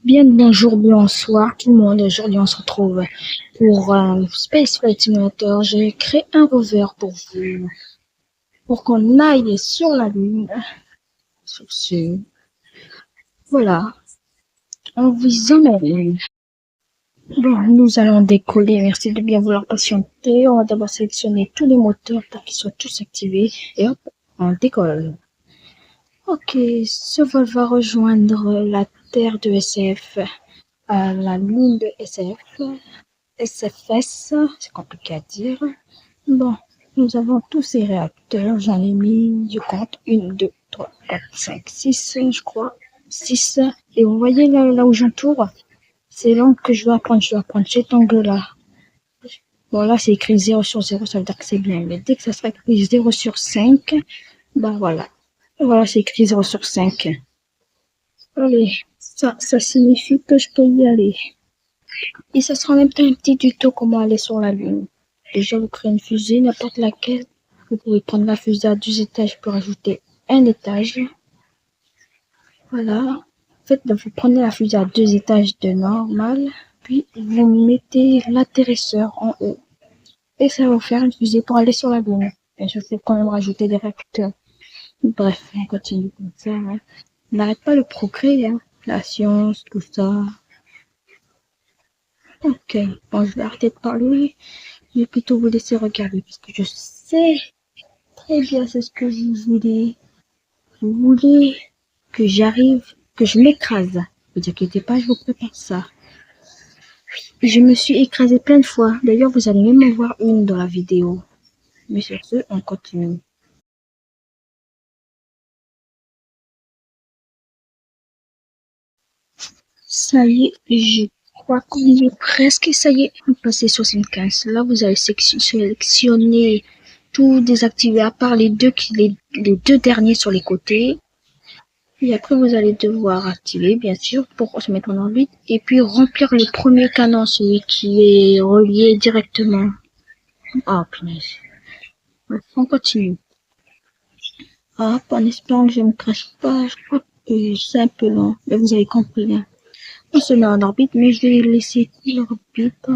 Bien le bonjour, bonsoir tout le monde. Aujourd'hui, on se retrouve pour Space Flight Simulator. J'ai créé un rover pour vous, pour qu'on aille sur la Lune. Sur ce, voilà, on vous emmène. Bon, nous allons décoller. Merci de bien vouloir patienter. On va d'abord sélectionner tous les moteurs pour qu'ils soient tous activés. Et hop, on décolle. Ok, ce vol va rejoindre la Terre de SF, la Lune de SF. SFS, c'est compliqué à dire. Bon, nous avons tous ces réacteurs. J'en ai mis, je compte, 1, 2, 3, 4, 5, 6, je crois. 6. Et vous voyez là où j'entoure, c'est l'angle que je dois prendre. Je dois prendre cet angle-là. Bon, là, c'est écrit 0 sur 0, ça veut dire que c'est bien. Mais dès que ça sera écrit 0 sur 5, bah voilà. Voilà, c'est écrit 0 sur 5. Allez, ça signifie que je peux y aller. Et ça sera en même temps un petit tuto comment aller sur la Lune. Déjà, vous créez une fusée, n'importe laquelle. Vous pouvez prendre la fusée à 2 étages pour ajouter un étage. Voilà. En fait, vous prenez la fusée à 2 étages de normal, puis vous mettez l'atterrisseur en haut. Et ça va vous faire une fusée pour aller sur la Lune. Et je vais quand même rajouter des réacteurs. Bref, on continue comme ça. Hein. On n'arrête pas le progrès, hein. La science, tout ça. Ok, bon, je vais arrêter de parler. Je vais plutôt vous laisser regarder parce que je sais très bien c'est ce que vous voulez. Vous voulez que j'arrive, que je m'écrase. Vous inquiétez pas, je vous prépare ça. Je me suis écrasée plein de fois. D'ailleurs, vous allez même en voir une dans la vidéo. Mais sur ce, on continue. Ça y est, je crois qu'on y est presque. Ça y est, on passe 75. Là, vous allez sélectionner tout désactiver à part les deux derniers sur les côtés. Et après, vous allez devoir activer, bien sûr, pour se mettre en orbite. Et puis, remplir le premier canon, celui qui est relié directement. Ah, punaise. Bref, on continue. Hop, en espérant que je ne me crache pas, je crois que c'est un peu long. Mais vous avez compris, hein. On se met en orbite, mais je vais laisser l'orbite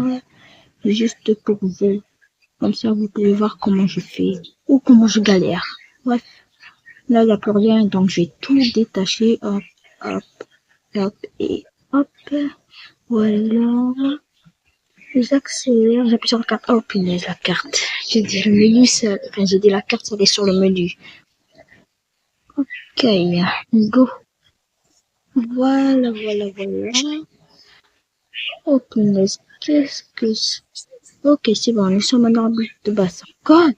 juste pour vous. Comme ça, vous pouvez voir comment je fais ou comment je galère. Bref, là, il n'y a plus rien, donc je vais tout détacher. Hop, hop, hop et hop. Voilà. J'accélère, j'appuie sur la carte. Oh punaise, la carte. J'ai dit le menu, enfin j'ai dit la carte, ça est sur le menu. Ok, go. Voilà, voilà, voilà. Oh punaise, qu'est-ce que c'est? Ok, c'est bon, nous sommes en orbite de basse. Quoi?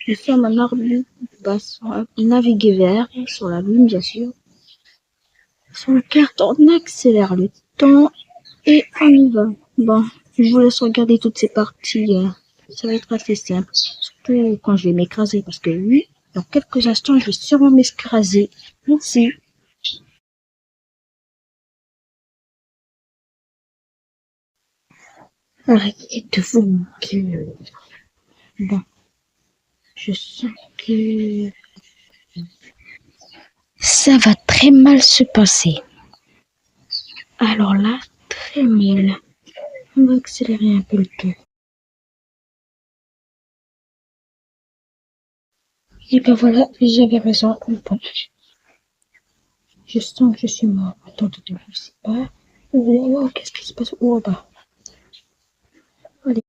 Nous sommes en orbite de basse. Naviguer vers, sur la Lune, bien sûr. Sur la carte, on accélère le temps et on y va. Bon, je vous laisse regarder toutes ces parties. Ça va être assez simple. Surtout quand je vais m'écraser. Parce que oui, dans quelques instants, je vais sûrement m'écraser. Merci. Arrêtez de vous gueuler. Bon, je sens que ça va très mal se passer. Alors là, très mal. On va accélérer un peu le tout. Et ben voilà, j'avais raison. Bon, je sens que je suis mort. Attendez, je sais pas. Oh, qu'est-ce qui se passe? Oh, bah. Allez.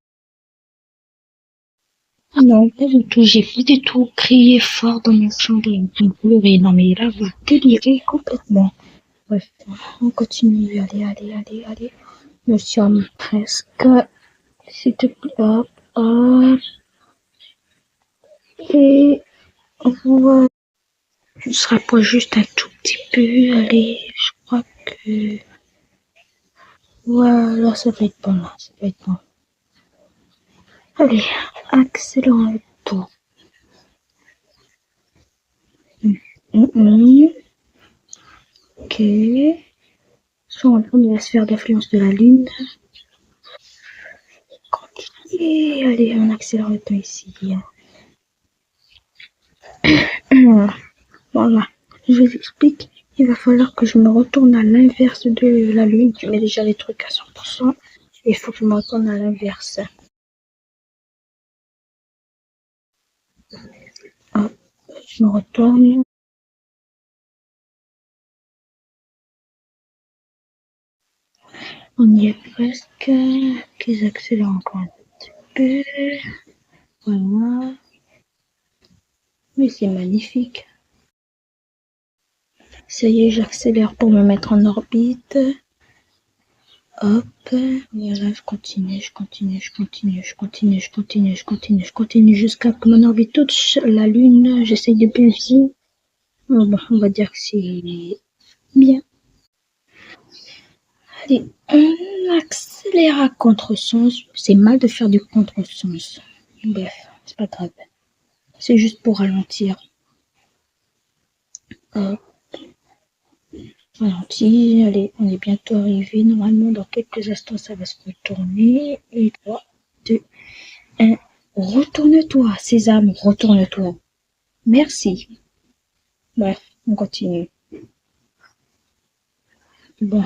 Ah non, pas du tout. J'ai pas du tout crié fort dans mon chambre. Vous pleurez. Non, mais là, vous délirez complètement. Bref, on continue. Allez, allez, allez, allez. Nous sommes presque. S'il te plaît, hop, hop. Et voilà. Je se rapproche juste un tout petit peu. Allez, je crois que. Voilà, ça va être bon là. Ça va être bon. Allez, accélérons le tout. Ok. Soit en train de la sphère d'influence de la Lune. Continuez. Allez, on accélère le temps ici. Voilà. Je vous explique. Il va falloir que je me retourne à l'inverse de la lune. Tu mets déjà les trucs à 100%. Il faut que je me retourne à l'inverse. Hop, je me retourne. On y est presque. Qu'ils accélèrent encore un petit peu. Voilà. Mais c'est magnifique. Ça y est, j'accélère pour me mettre en orbite. Hop, voilà, je continue jusqu'à que mon orbite touche la Lune. J'essaye de pulser. Oh, bah, on va dire que c'est bien. Allez, on accélère à contresens. C'est mal de faire du contresens. Bref, c'est pas grave. C'est juste pour ralentir. Hop. Ralentir. Allez, on est bientôt arrivé. Normalement, dans quelques instants, ça va se retourner. Et 3, 2, 1. Retourne-toi, Sésame, retourne-toi. Merci. Bref, on continue. Bon.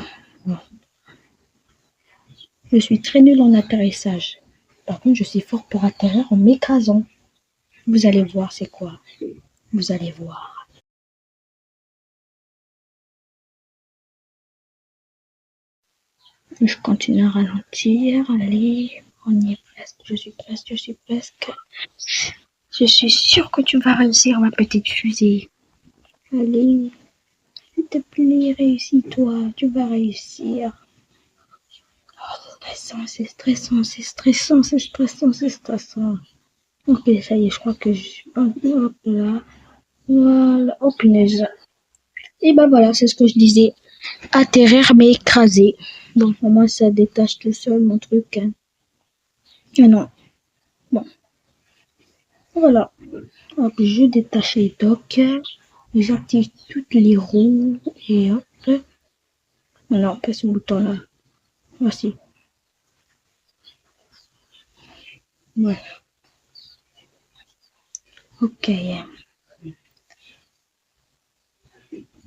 Je suis très nulle en atterrissage. Par contre, je suis fort pour atterrir en m'écrasant. Vous allez voir c'est quoi. Vous allez voir. Je continue à ralentir. Allez, on y est presque. Je suis presque. Je suis sûre que tu vas réussir, ma petite fusée. Allez, s'il te plaît, réussis-toi. Tu vas réussir. C'est stressant. Ok, ça y est, je crois que hop là. Voilà. Oh punaise. Et ben voilà, c'est ce que je disais. Atterrir mais écraser. Donc pour moi, ça détache tout seul mon truc. Hein. Ah non. Bon. Voilà. Hop, je détache les docks. J'active toutes les roues. Et hop. Non, pas ce bouton-là. Voici. Ouais. Ok.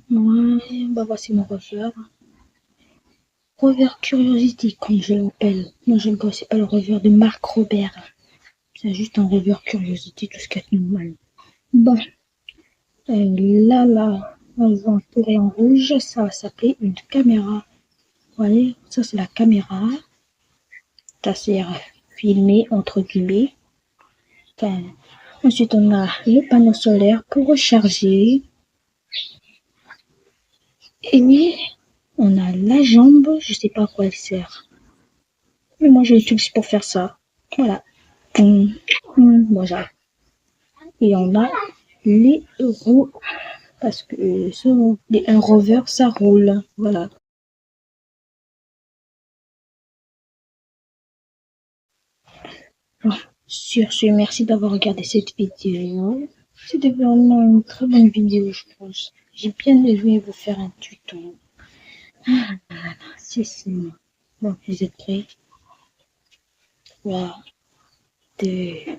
Ouais, bah voici mon rover. Rover Curiosity, comme je l'appelle. Non, je ne connaissais pas le rover de Marc Robert. C'est juste un rover Curiosity, tout ce qu'il y a de normal. Bon, là, on voit un pourrait en rouge, ça va s'appeler une caméra. Vous voyez, ça c'est la caméra. Ça sert à filmer, entre guillemets. Enfin, ensuite, on a le panneau solaire pour recharger. Et on a la jambe, je sais pas à quoi elle sert. Mais moi, je l'utilise pour faire ça. Voilà. Voilà. Et on a les roues. Parce que un rover, ça roule. Voilà. Sur ce, merci d'avoir regardé cette vidéo. C'était vraiment une très bonne vidéo, je pense. J'ai bien aimé vous faire un tuto. C'est bon, vous êtes prêts? 3, 2,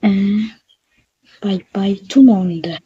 1. Bye bye tout le monde.